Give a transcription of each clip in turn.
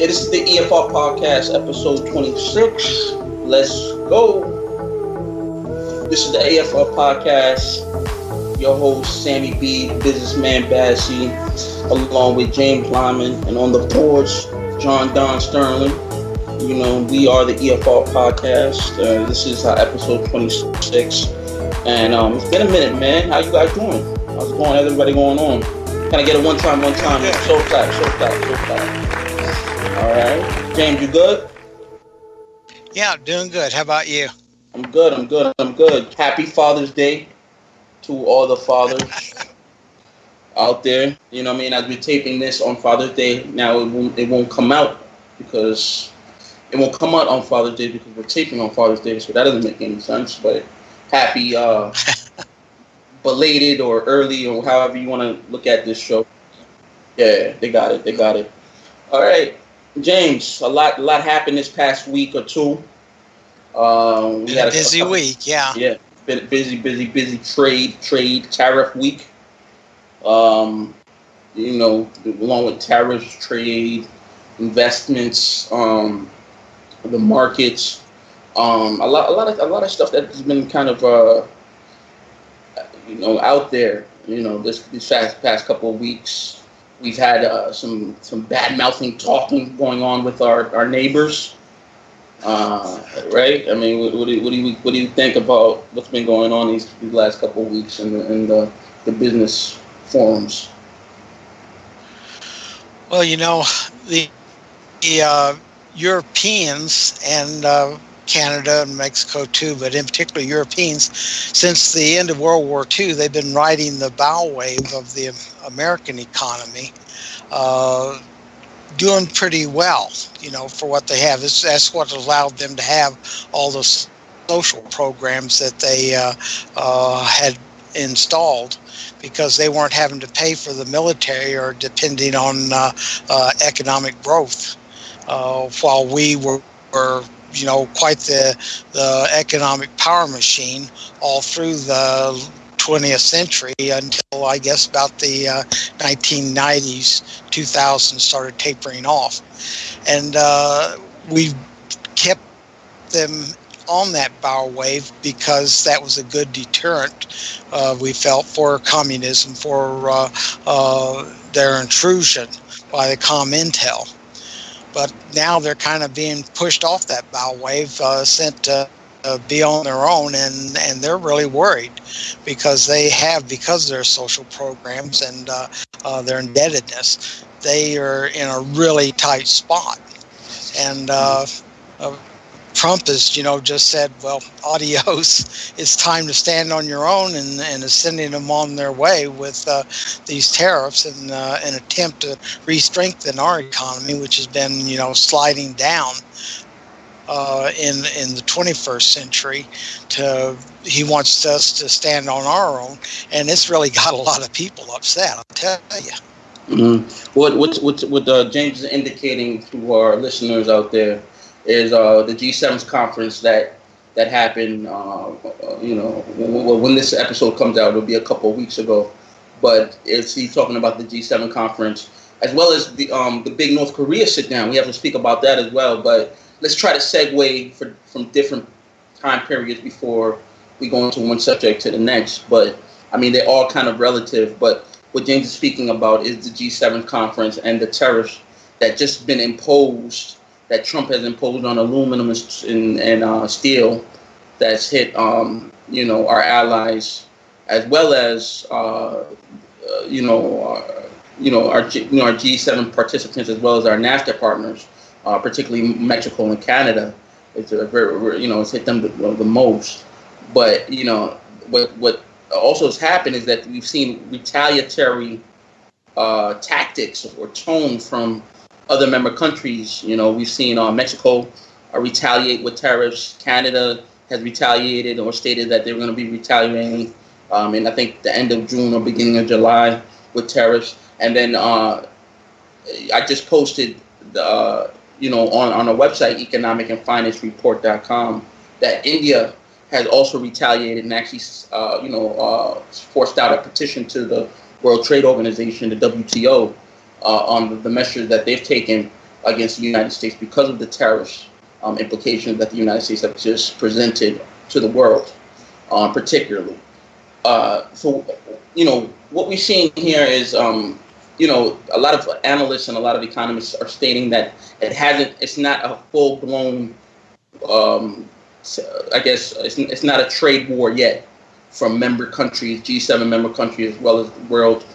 It is the EFR Podcast, episode 26. Let's go. This is the EFR Podcast. Your host, Sammy BE, businessman Bassy, along with James Lymon, and on the boards, Jon Don Sterling. You know, we are the EFR Podcast. This is episode 26. And it's been a minute, man. How you guys doing? How's it going? Everybody going on? Can I get a one time? Yeah. So clap. All right. James, you good? Yeah, doing good. How about you? I'm good. Happy Father's Day to all the fathers out there. You know what I mean? As we're taping this on Father's Day, now it won't come out because it won't come out on Father's Day because we're taping on Father's Day, so that doesn't make any sense. But happy belated or early or however you want to look at this show. Yeah, they got it. All right. James, a lot happened this past week or two. We had a busy week, yeah. Yeah, been a busy trade tariff week. You know, along with tariffs, trade, investments, the markets, a lot of stuff that's been kind of out there. You know, this past couple of weeks. We've had some bad mouthing talking going on with our neighbors, right? I mean, what do you think about what's been going on these last couple of weeks in the business forums? Well, you know, the Europeans and Canada and Mexico too, but in particular Europeans, since the end of World War II, they've been riding the bow wave of the American economy, doing pretty well, you know, for what they have. That's what allowed them to have all those social programs that they had installed, because they weren't having to pay for the military or depending on economic growth, while we were you know, quite the economic power machine all through the 20th century until I guess about the 1990s, 2000 started tapering off. And we kept them on that bow wave because that was a good deterrent, we felt, for communism, for their intrusion by the Comintel. But now they're kind of being pushed off that bow wave, sent to be on their own, and they're really worried because of their social programs and their indebtedness. They are in a really tight spot. And Trump has, you know, just said, well, adios, it's time to stand on your own, and is sending them on their way with these tariffs and an attempt to re-strengthen our economy, which has been, you know, sliding down in the 21st century. He wants us to stand on our own, and it's really got a lot of people upset, I'll tell you. Mm-hmm. What James is indicating to our listeners out there is the G7's conference that happened. You know, when this episode comes out, it'll be a couple of weeks ago. But he's talking about the G7 conference, as well as the big North Korea sit down. We have to speak about that as well. But let's try to segue from different time periods before we go into one subject to the next. But I mean, they're all kind of relative. But what James is speaking about is the G7 conference and the tariffs that just been imposed, that Trump has imposed on aluminum and steel, that's hit you know, our allies, as well as our G7 participants, as well as our NAFTA partners, particularly Mexico and Canada. It's it's hit them the most. But you know what also has happened is that we've seen retaliatory tactics or tone from other member countries. You know, we've seen Mexico retaliate with tariffs. Canada has retaliated or stated that they're going to be retaliating in, I think, the end of June or beginning of July with tariffs. And then I just posted on our website, economic and FinanceReport.com, that India has also retaliated and actually forced out a petition to the World Trade Organization, the WTO, on the measures that they've taken against the United States because of the tariffs implications that the United States have just presented to the world, particularly. So, what we're seeing here is, a lot of analysts and a lot of economists are stating that it's not a full-blown, I guess, it's not a trade war yet from member countries, G7 member countries, as well as the world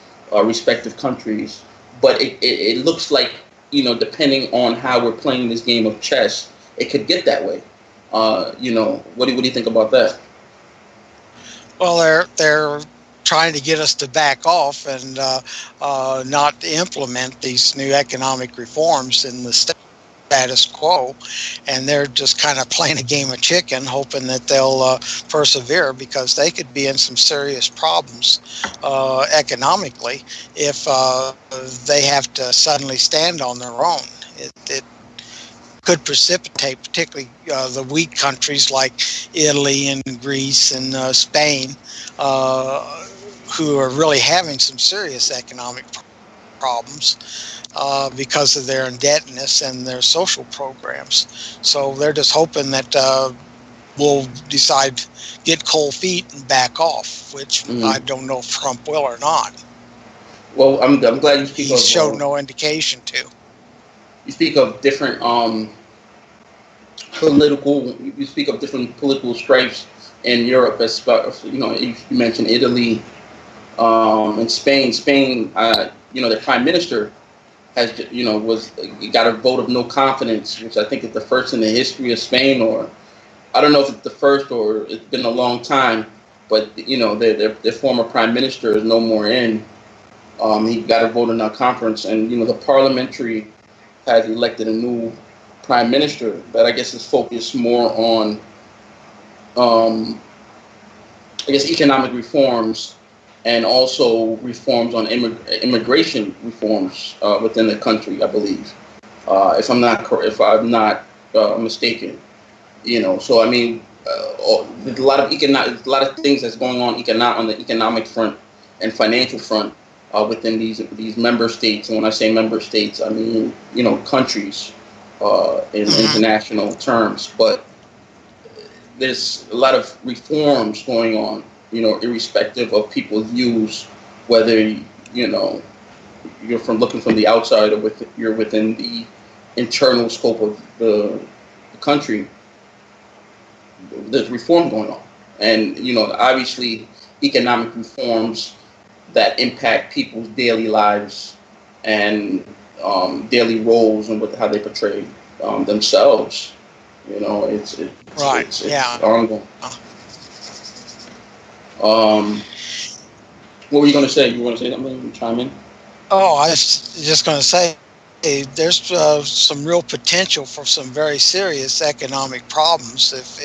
respective countries. But it looks like, depending on how we're playing this game of chess, it could get that way. What do you think about that? Well, they're trying to get us to back off and not implement these new economic reforms in the status quo, and they're just kind of playing a game of chicken, hoping that they'll persevere, because they could be in some serious problems economically if they have to suddenly stand on their own. It could precipitate, particularly the weak countries like Italy and Greece and Spain, who are really having some serious economic problems because of their indebtedness and their social programs. So they're just hoping that we'll decide, get cold feet and back off, which I don't know if Trump will or not. Well, I'm glad you speak of... He showed no indication to. You speak of different political stripes in Europe, as you mentioned Italy and Spain. Spain, the prime minister has got a vote of no confidence, which I think is the first in the history of Spain, or I don't know if it's the first or it's been a long time, but their former prime minister is no more in. He got a vote of no confidence, and the parliamentary has elected a new prime minister that I guess is focused more on, economic reforms and also reforms on immigration reforms within the country, I believe, if I'm not mistaken. So I mean, there's a lot of things that's going on the economic front and financial front within these member states. And when I say member states, I mean countries in international terms. But there's a lot of reforms going on, irrespective of people's views, whether you're looking from the outside or you're within the internal scope of the country. There's reform going on, and obviously economic reforms that impact people's daily lives and daily roles and how they portray themselves. It's ongoing. What were you going to say? You want to say something? Chime in. Oh, I was just going to say, there's some real potential for some very serious economic problems if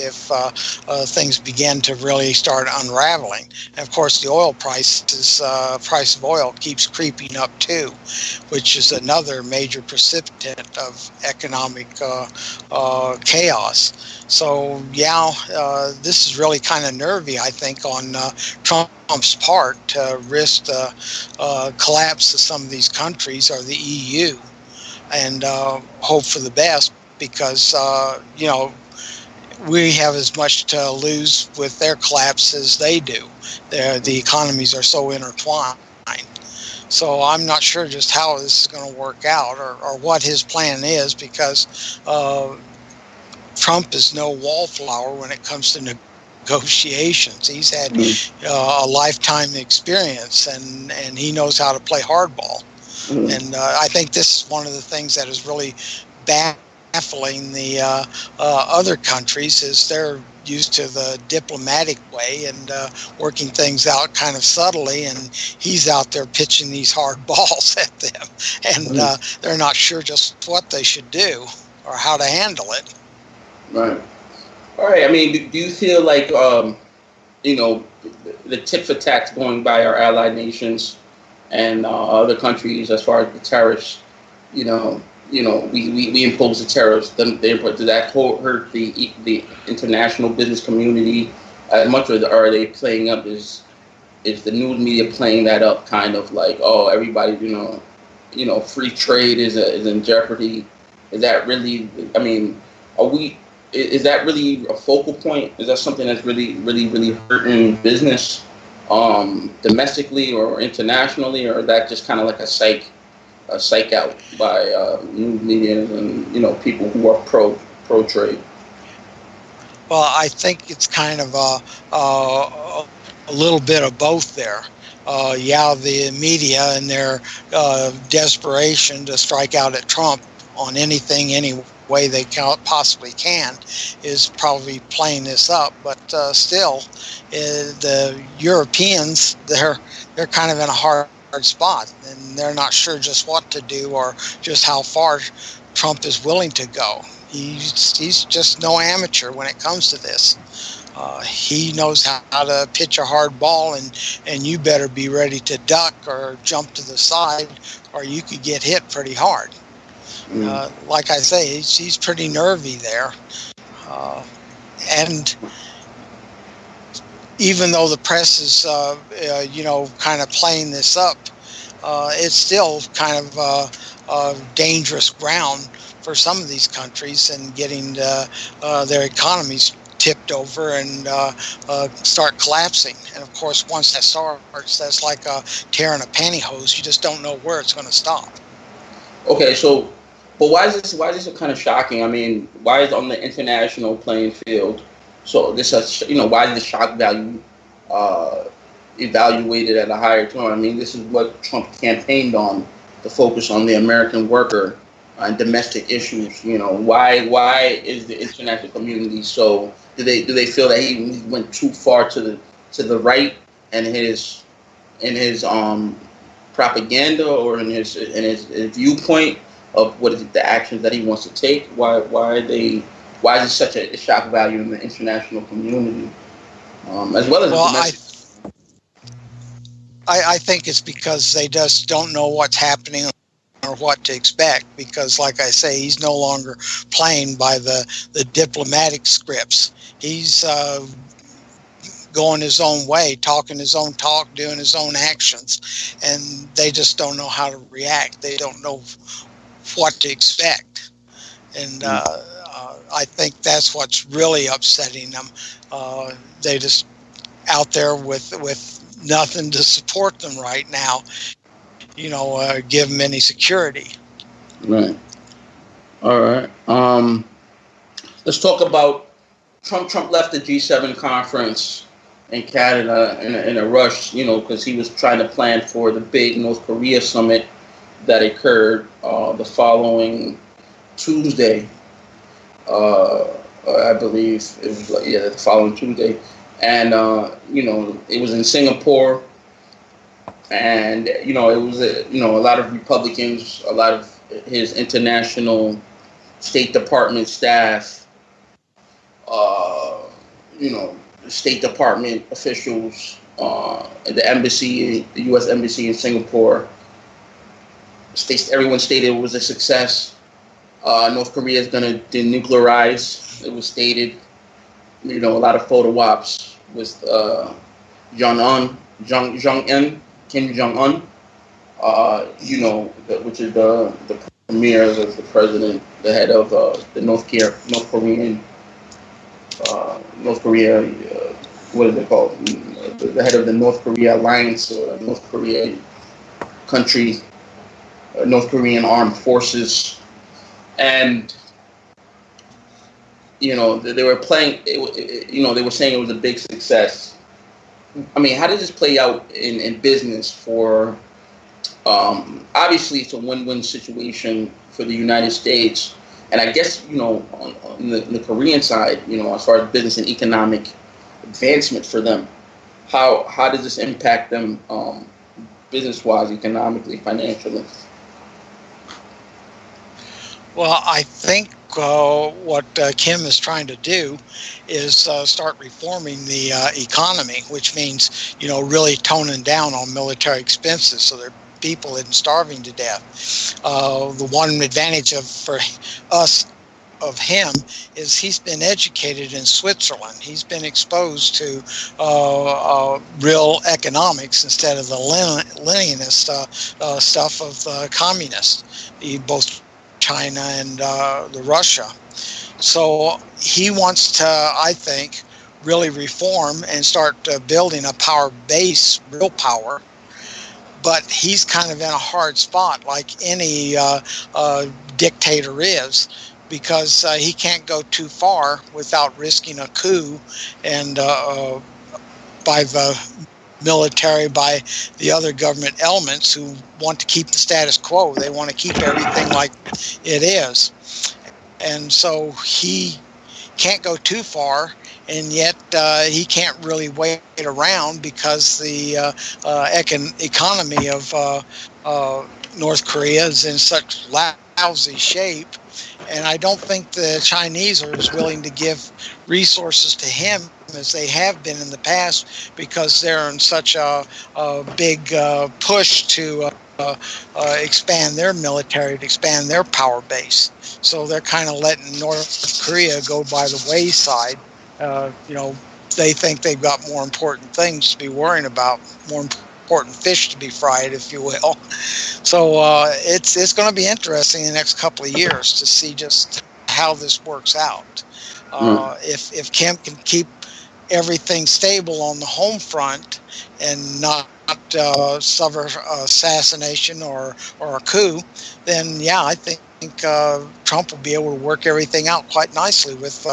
things begin to really start unraveling. And of course, the oil price of oil keeps creeping up too, which is another major precipitant of economic chaos. So this is really kind of nervy, I think, on Trump's part to risk the collapse of some of these countries or the EU. And hope for the best, because we have as much to lose with their collapse as they do. The economies are so intertwined. So I'm not sure just how this is going to work out or what his plan is, because Trump is no wallflower when it comes to negotiations. He's had a lifetime experience, and he knows how to play hardball. And I think this is one of the things that is really baffling the other countries, is they're used to the diplomatic way and working things out kind of subtly, and he's out there pitching these hard balls at them, and they're not sure just what they should do or how to handle it. Right. All right. I mean, do you feel like the tit for tat going by our allied nations and other countries as far as the tariffs, we impose the tariffs. Does that hurt the international business community as much, or are they playing up? Is the news media playing that up, kind of like, oh, everybody, free trade is in jeopardy, Is that really? I mean, are we? Is that really a focal point? Is that something that's really hurting business, domestically or internationally, or is that just kind of like a psych out by news media and people who are pro trade? Well, I think it's kind of a little bit of both there. The media and their desperation to strike out at Trump on anything, any way they possibly can, is probably playing this up. But still, the Europeans, they're kind of in a hard spot, and they're not sure just what to do or just how far Trump is willing to go. He's just no amateur when it comes to this. He knows how to pitch a hard ball, and you better be ready to duck or jump to the side, or you could get hit pretty hard. Like I say, he's pretty nervy there. And even though the press is, kind of playing this up, it's still kind of dangerous ground for some of these countries, and getting their economies tipped over and start collapsing. And of course, once that starts, that's like tearing a pantyhose. You just don't know where it's going to stop. Okay, so, but why is this so kind of shocking? I mean, why is on the international playing field? So this is, why is the shock value evaluated at a higher tone? I mean, this is what Trump campaigned on, to focus on the American worker and domestic issues. Why is the international community so? Do they feel that he went too far to the right in his propaganda, or in his viewpoint of what is the actions that he wants to take? Why is it such a shock value in the international community, as well as domestic? I think it's because they just don't know what's happening or what to expect, because like I say, he's no longer playing by the diplomatic scripts. He's going his own way, talking his own talk, doing his own actions, and they just don't know how to react. They don't know what to expect, and I think that's what's really upsetting them. They just out there with nothing to support them right now, give them any security. Right. All right. Let's talk about Trump left the G7 conference in Canada in a rush, because he was trying to plan for the big North Korea summit that occurred the following Tuesday. I believe it was the following Tuesday, and it was in Singapore. And, it was, a lot of Republicans, a lot of his international State Department staff, State Department officials, the embassy, the U.S. Embassy in Singapore. Everyone stated it was a success. North Korea is going to denuclearize. It was stated, a lot of photo ops with Kim Jong-un, which is the premier of the president, the head of the North Korea, what is it called? The head of the North Korea Alliance, North Korea country, North Korean armed forces, and they were playing. They were saying it was a big success. I mean, how does this play out in business for, obviously it's a win-win situation for the United States. And I guess, on the Korean side, as far as business and economic advancement for them, how does this impact them business-wise, economically, financially? Well, I think what Kim is trying to do is start reforming the economy, which means, really toning down on military expenses so their people isn't starving to death. The one advantage for us of him is he's been educated in Switzerland. He's been exposed to real economics instead of the Leninist stuff of the communists. He both China and the Russia. So he wants to, I think, really reform and start building a power base, real power. But he's kind of in a hard spot, like any dictator is, because he can't go too far without risking a coup and by the military, by the other government elements who want to keep the status quo. They want to keep everything like it is. And so he can't go too far, and yet he can't really wait around because the economy of North Korea is in such lousy shape. And I don't think the Chinese are as willing to give resources to him as they have been in the past, because they're in such a big push to expand their military, to expand their power base. So they're kind of letting North Korea go by the wayside. They think they've got more important things to be worrying about, more important fish to be fried, if you will. So it's going to be interesting in the next couple of years to see just how this works out. If Kim can keep everything stable on the home front and not suffer assassination or a coup, then yeah, I think Trump will be able to work everything out quite nicely with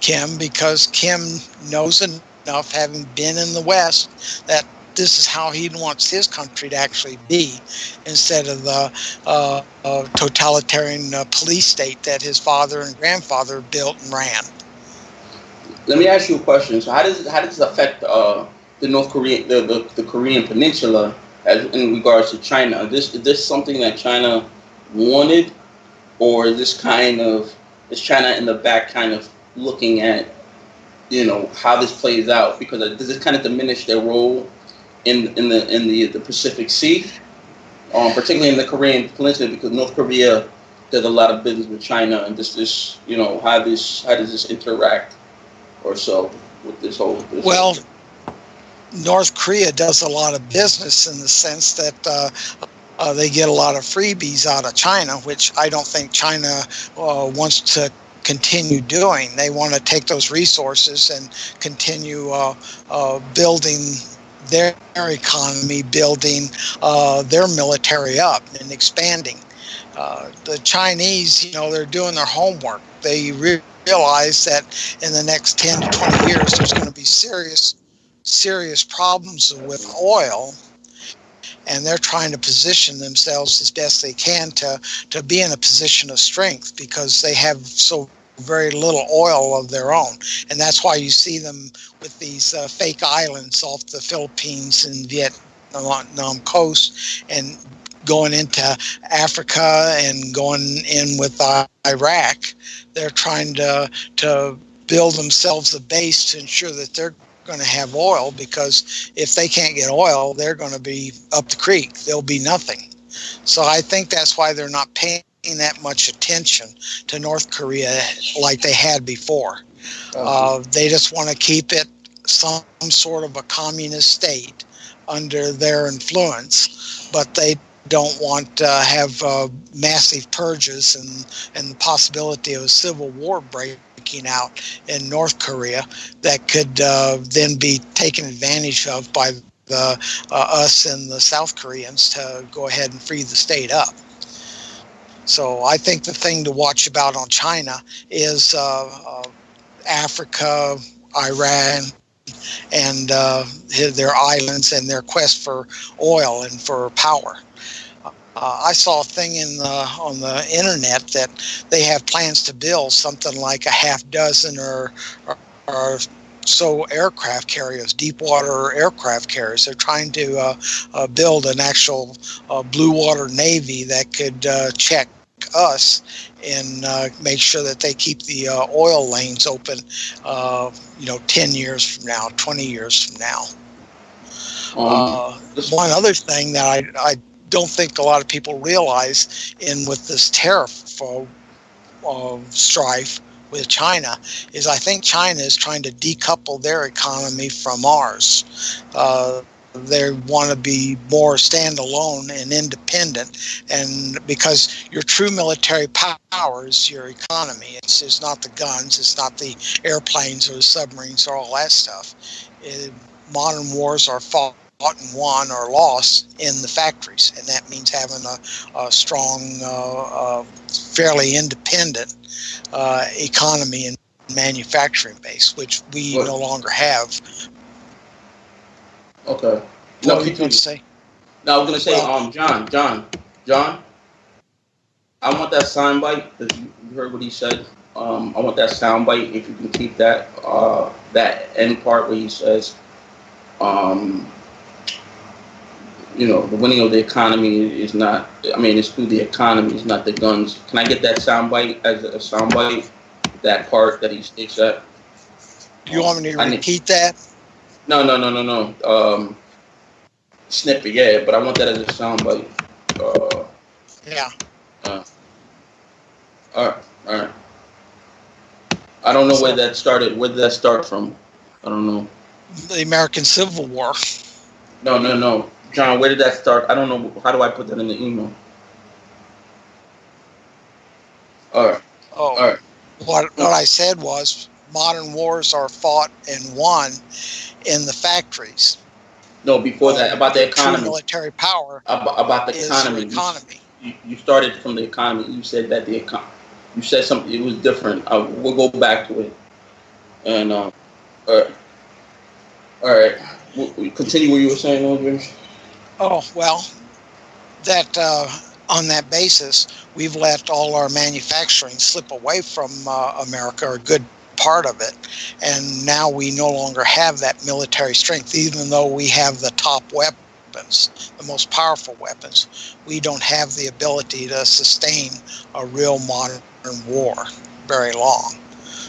Kim, because Kim knows enough, having been in the West, that this is how he wants his country to actually be, instead of the totalitarian police state that his father and grandfather built and ran. Let me ask you a question. So how does this affect the North Korean, the Korean Peninsula, as in regards to China? Is this something that China wanted, or is China in the back kind of looking at, how this plays out? Because does this kind of diminish their role in the Pacific Sea, particularly in the Korean Peninsula, because North Korea does a lot of business with China, and how does this interact or so with this whole? Well, North Korea does a lot of business in the sense that they get a lot of freebies out of China, which I don't think China wants to continue doing. They want to take those resources and continue building their economy, building their military up and expanding. The Chinese, they're doing their homework. They realize that in the next 10 to 20 years, there's going to be serious problems with oil, and they're trying to position themselves as best they can to be in a position of strength, because they have so very little oil of their own. And that's why you see them with these fake islands off the Philippines and Vietnam coast, and going into Africa and going in with Iraq. They're trying to build themselves a base to ensure that they're going to have oil, because if they can't get oil, they're going to be up the creek. There'll be nothing. So I think that's why they're not paying that much attention to North Korea like they had before. They just want to keep it some sort of a communist state under their influence, but they don't want to have massive purges and the possibility of a civil war breaking out in North Korea that could then be taken advantage of by us and the South Koreans to go ahead and free the state up. So I think the thing to watch about on China is Africa, Iran, and their islands and their quest for oil and for power. I saw a thing on the internet that they have plans to build something like a half dozen or so aircraft carriers, deep water aircraft carriers. They're trying to build an actual blue water navy that could check us and make sure that they keep the oil lanes open 10 years from now, 20 years from now. One other thing that I don't think a lot of people realize with this tariff strife with China is I think China is trying to decouple their economy from ours. they want to be more standalone and independent, and because your true military power is your economy. It's not the guns, it's not the airplanes or the submarines or all that stuff. Modern wars are fought and won or lost in the factories, and that means having a strong, fairly independent economy and manufacturing base, which we no longer have. Okay. What were you going to say? No, I was going to say, John, I want that soundbite, because you heard what he said. I want that soundbite, if you can keep that end part where he says, the winning of the economy is not, it's through the economy, it's not the guns. Can I get that soundbite as a soundbite, that part that he states that? Do you want me to repeat that? No. Snippet, yeah, but I want that as a soundbite. Yeah. All right. I don't know where that started. Where did that start from? I don't know. The American Civil War. No. John, where did that start? I don't know. How do I put that in the email? All right. Oh. All right. What I said was modern wars are fought and won in the factories. No, before that, about the economy. True military power. About the economy. You started from the economy. You said that you said something. It was different. We'll go back to it. And all right. We'll continue what you were saying, James. Oh well, that on that basis, we've let all our manufacturing slip away from America, or a good part of it, and now we no longer have that military strength. Even though we have the top weapons, the most powerful weapons, we don't have the ability to sustain a real modern war very long.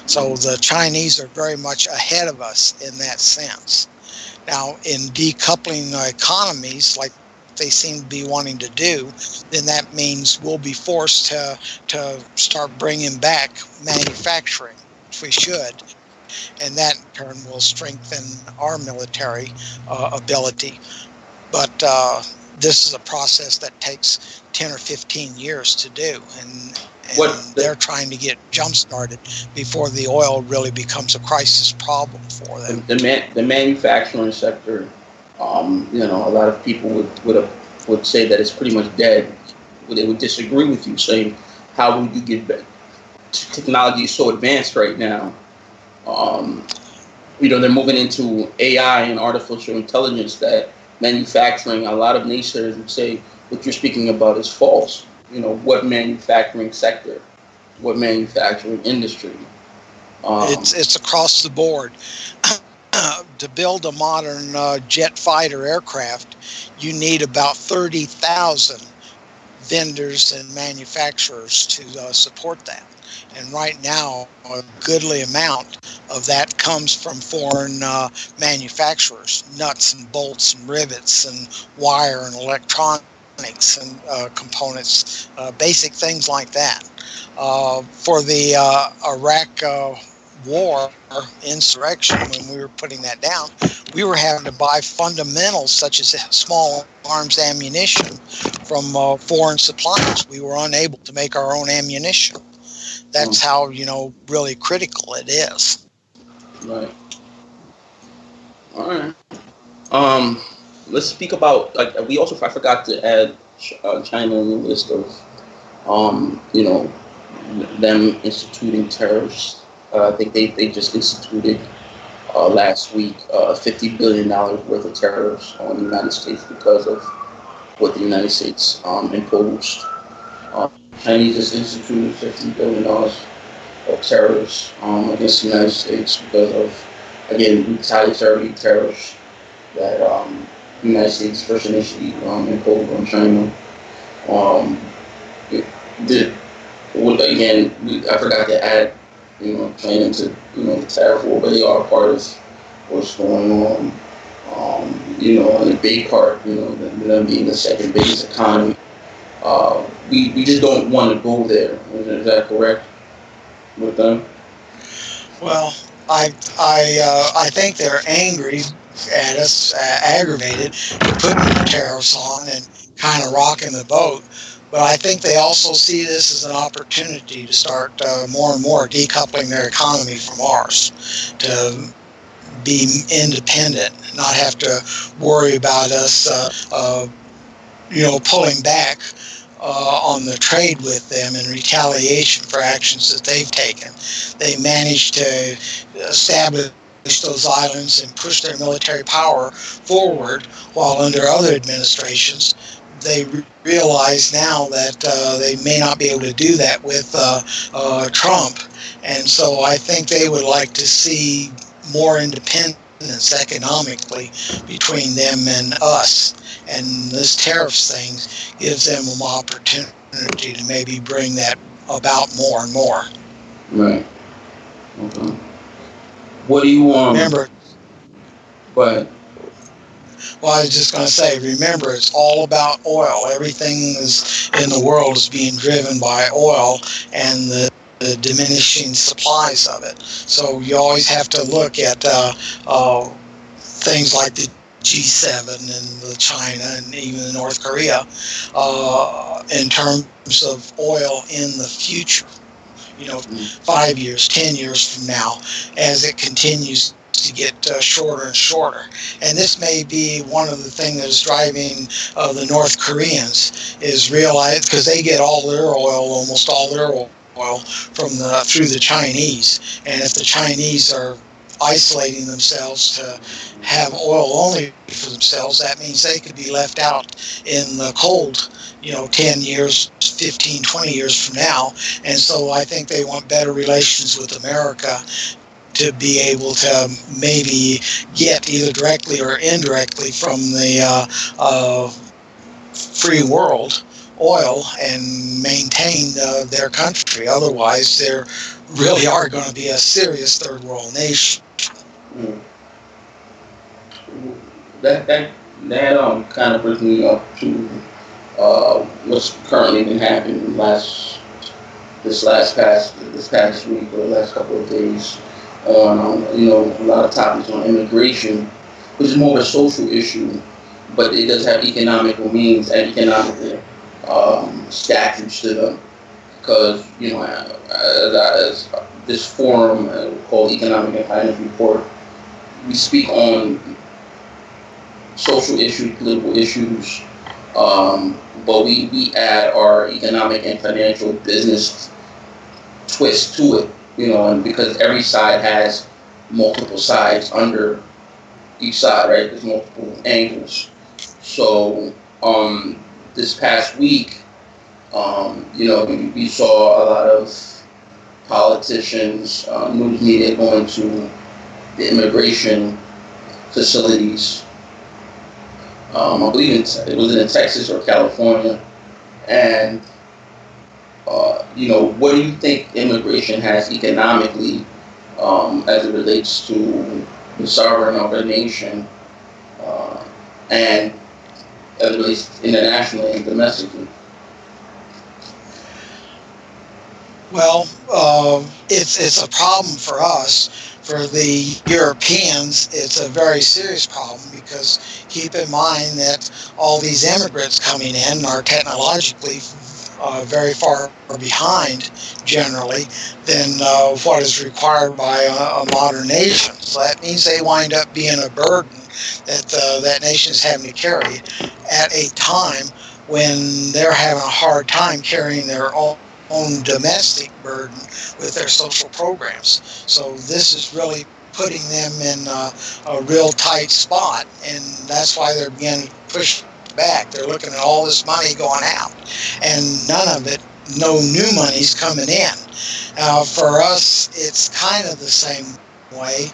So the Chinese are very much ahead of us in that sense. Now, in decoupling the economies, like they seem to be wanting to do, then that means we'll be forced to start bringing back manufacturing, which we should, and that in turn will strengthen our military ability. But this is a process that takes 10 or 15 years to do, and they're trying to get jump-started before the oil really becomes a crisis problem for them. The manufacturing sector, a lot of people would say that it's pretty much dead. They would disagree with you, saying, how would you get back? Technology is so advanced right now. They're moving into AI and artificial intelligence that manufacturing, a lot of naysayers would say what you're speaking about is false. What manufacturing sector, what manufacturing industry? It's across the board. To build a modern jet fighter aircraft, you need about 30,000 vendors and manufacturers to support that. And right now, a goodly amount of that comes from foreign manufacturers, nuts and bolts and rivets and wire and electronics and components, basic things like that. For the Iraq war insurrection, when we were putting that down, we were having to buy fundamentals such as small arms ammunition from foreign suppliers. We were unable to make our own ammunition. That's how, really critical it is. Right. All right. Let's speak about, I forgot to add China in the list of, them instituting tariffs. I think they just instituted last week $50 billion worth of tariffs on the United States because of what the United States imposed. Chinese just instituted $50 billion of tariffs against the United States because of, again, retaliatory tariffs that the United States first initially imposed on China. I forgot to add, China to, the tariff war, but they are part of what's going on. And the big part, them being the second biggest economy. We just don't want to go there. Is that correct with them? Well, I think they're angry at us, aggravated, putting tariffs on and kind of rocking the boat. But I think they also see this as an opportunity to start more and more decoupling their economy from ours, to be independent, not have to worry about us, pulling back on the trade with them in retaliation for actions that they've taken. They managed to establish those islands and push their military power forward, while under other administrations, they realize now that they may not be able to do that with Trump. And so I think they would like to see more independence economically between them and us. And this tariffs thing gives them an opportunity to maybe bring that about more and more. Right. Okay. What do you want? Remember, But well, I was just going to say, remember, it's all about oil. Everything is in the world is being driven by oil and the diminishing supplies of it. So you always have to look at things like the G7 and the China and even the North Korea in terms of oil in the future. 5 years, 10 years from now, as it continues to get shorter and shorter. And this may be one of the things that is driving the North Koreans, is realize, because they get all their oil, almost all their oil from through the Chinese. And if the Chinese are isolating themselves to have oil only for themselves, that means they could be left out in the cold, 10 years, 15, 20 years from now. And so I think they want better relations with America to be able to maybe get either directly or indirectly from the free world oil and maintain their country. Otherwise, they really are going to be a serious third world nation. That kind of brings me up to what's currently been happening this past week or the last couple of days on a lot of topics on immigration, which is more of a social issue, but it does have economical means and economical statutes to them, because as this forum called Economic and Finance Report, we speak on social issues, political issues, but we add our economic and financial business twist to it, and because every side has multiple sides under each side, right? There's multiple angles. So this past week, we saw a lot of politicians, news media going to the immigration facilities. I believe it was in Texas or California. And, what do you think immigration has economically as it relates to the sovereign of a nation and as it relates internationally and domestically? Well, it's a problem for us. For the Europeans, it's a very serious problem, because keep in mind that all these immigrants coming in are technologically very far behind, generally, than what is required by a modern nation. So that means they wind up being a burden that nation is having to carry at a time when they're having a hard time carrying their own domestic burden with their social programs. So this is really putting them in a real tight spot, and that's why they're being pushed back. They're looking at all this money going out, and none of it, no new money's coming in. For us, it's kind of the same way,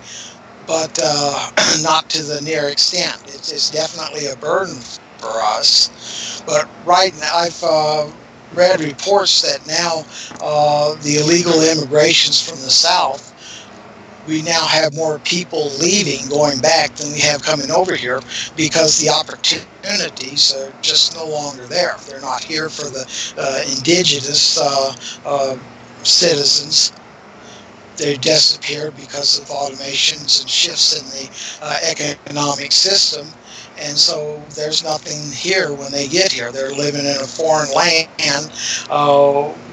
but not to the near extent. It's definitely a burden for us. But right now, I've read reports that now the illegal immigrations from the South, we now have more people leaving, going back, than we have coming over here, because the opportunities are just no longer there. They're not here for the indigenous citizens they disappeared because of automations and shifts in the economic system. And so there's nothing here when they get here. They're living in a foreign land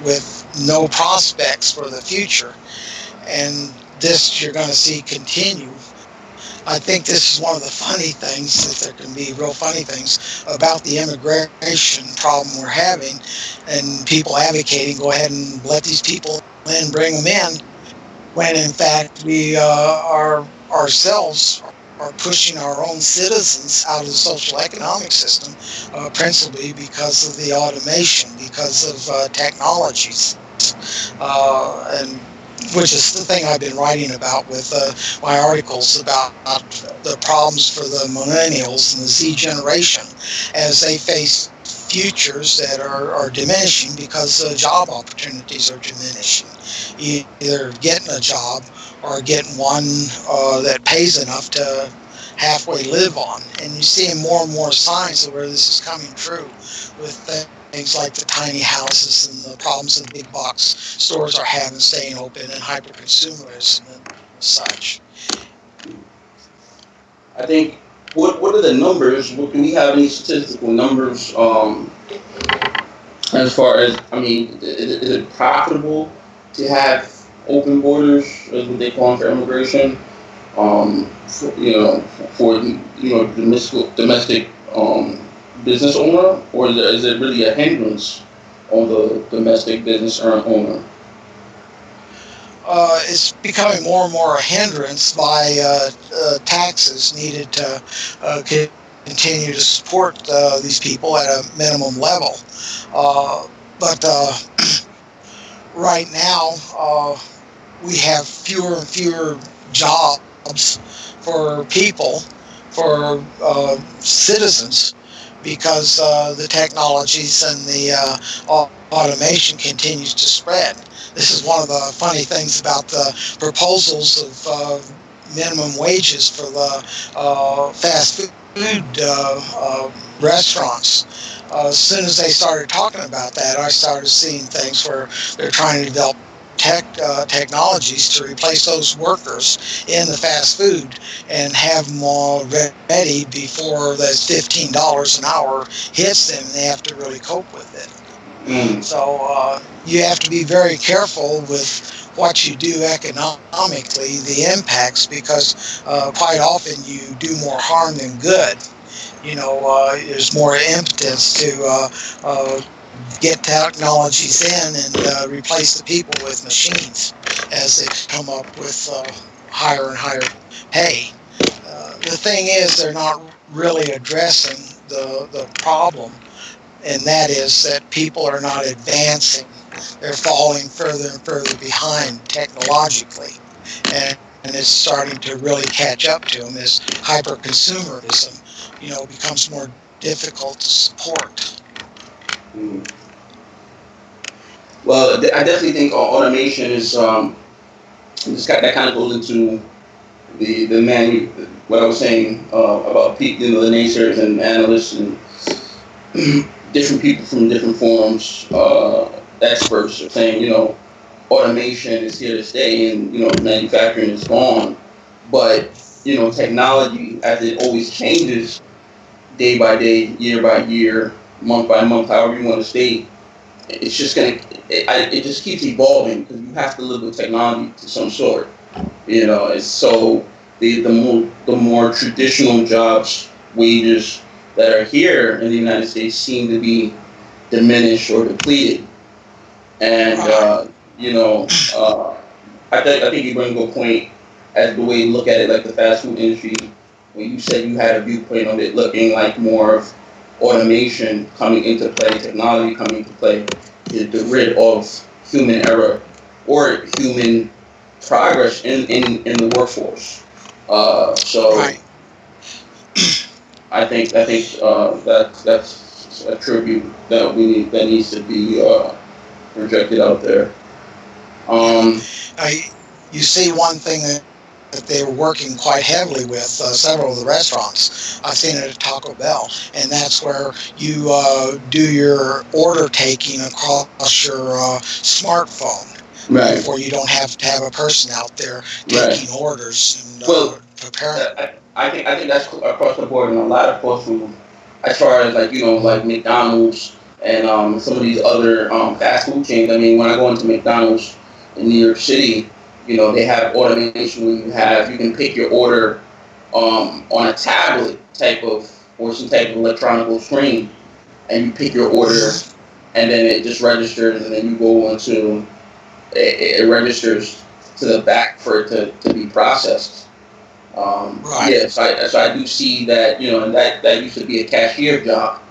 with no prospects for the future. And this you're going to see continue. I think this is one of the funny things, that there can be real funny things about the immigration problem we're having, and people advocating, go ahead and let these people in, bring them in, when in fact we are ourselves are pushing our own citizens out of the social economic system, principally because of the automation, because of technologies, and which is the thing I've been writing about with my articles about the problems for the millennials and the Z generation as they face futures that are diminishing because job opportunities are diminishing. Either getting a job or getting one that pays enough to halfway live on. And you're seeing more and more signs of where this is coming true with things like the tiny houses and the problems that big box stores are having staying open and hyper-consumerism and such. I think, what are the numbers? Do we have any statistical numbers as far as, I mean, is it profitable to have open borders, as what they call them, for immigration? For domestic business owner, or is it really a hindrance on the domestic business owner? It's becoming more and more a hindrance by taxes needed to continue to support these people at a minimum level. But right now, we have fewer and fewer jobs for people, for citizens, because the technologies and the automation continues to spread. This is one of the funny things about the proposals of minimum wages for the fast food restaurants. As soon as they started talking about that, I started seeing things where they're trying to develop technologies to replace those workers in the fast food and have them all ready before that $15 an hour hits them, and they have to really cope with it. So you have to be very careful with what you do economically, the impacts, because quite often you do more harm than good. There's more impotence to get technologies in and replace the people with machines as they come up with higher and higher pay. The thing is, they're not really addressing the problem, and that is that people are not advancing. They're falling further and further behind technologically, and it's starting to really catch up to them as hyper-consumerism, becomes more difficult to support. Well, I definitely think automation is that kind of goes into what I was saying about people, the naysayers and analysts and different people from different forums, experts are saying, automation is here to stay and, manufacturing is gone. But, technology, as it always changes day by day, year by year, month by month, however you want to state, it's just it just keeps evolving because you have to live with technology to some sort. It's so the more traditional jobs, wages that are here in the United States seem to be diminished or depleted. And I think you bring a good point as the way you look at it, like the fast food industry, when you said you had a viewpoint on it looking like more of automation coming into play, technology coming into play, to get rid of human error or human progress in the workforce. Right. I think that's a tribute that needs to be projected out there. You see one thing that they were working quite heavily with several of the restaurants. I've seen it at Taco Bell, and that's where you do your order taking across your smartphone. Right. Therefore, you don't have to have a person out there taking orders and preparing. I think that's across the board in a lot of fast food, as far as like like McDonald's and some of these other fast food chains. I mean, when I go into McDonald's in New York City, they have automation where you can pick your order on a tablet or some type of electronic screen, and you pick your order, and then it just registers, and then you go into it registers to the back for it to be processed. Right. Yeah, so I do see that, and that used to be a cashier job.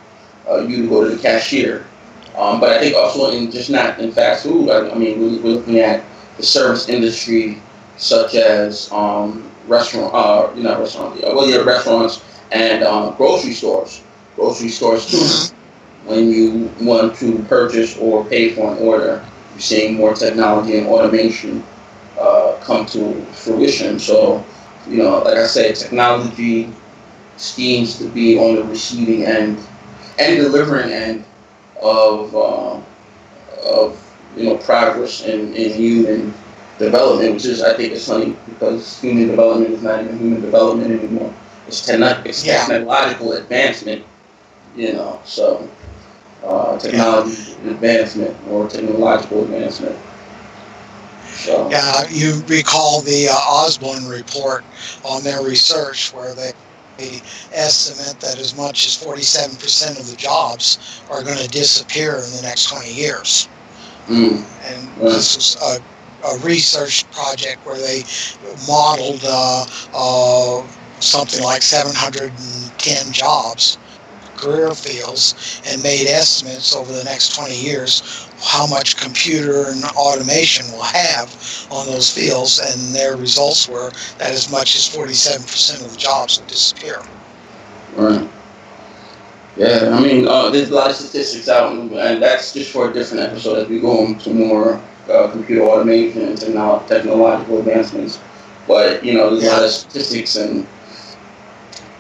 You go to the cashier. But I think also not in fast food. I mean, we're looking at the service industry, such as restaurants and grocery stores. Grocery stores too. When you want to purchase or pay for an order, you're seeing more technology and automation come to fruition. So, like I said, technology seems to be on the receiving end and delivering end of progress in human development, which is, I think, it's funny because human development is not even human development anymore. It's technological advancement, so technology advancement or technological advancement. So. Yeah, you recall the Osborne report on their research where they estimate that as much as 47% of the jobs are going to disappear in the next 20 years. And this was a research project where they modeled something like 710 jobs, career fields, and made estimates over the next 20 years how much computer and automation will have on those fields, and their results were that as much as 47% of the jobs will disappear. Right. Yeah, I mean, there's a lot of statistics out, and that's just for a different episode as we go into more computer automation and technological advancements. But, there's a lot of statistics and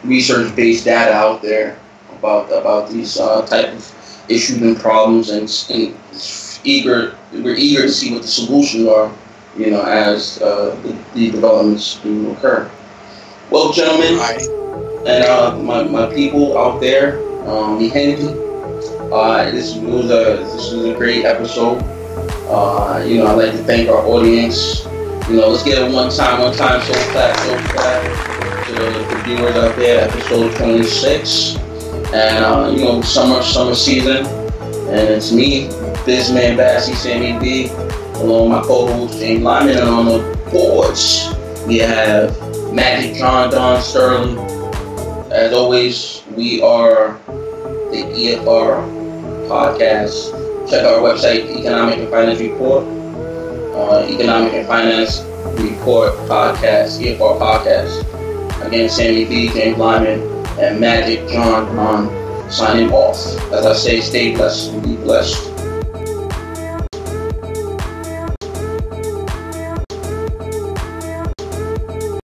research-based data out there about these type of issues and problems, and we're eager to see what the solutions are, as the developments do occur. Well, gentlemen, and my people out there, mi gente, this was a great episode. I'd like to thank our audience. Let's get a one time, so flat to the viewers out there. Episode 26. And summer season, and it's me, Bizman Bassy, Sammy BE, along with my co-host James Lymon, and on the boards we have Magic Jon Don Sterling. As always, we are the EFR Podcast. Check our website, Economic and Finance Report, Economic and Finance Report Podcast, EFR Podcast. Again, Sammy BE, James Lymon, and Magic Jon Don signing off. As I say, stay blessed and be blessed.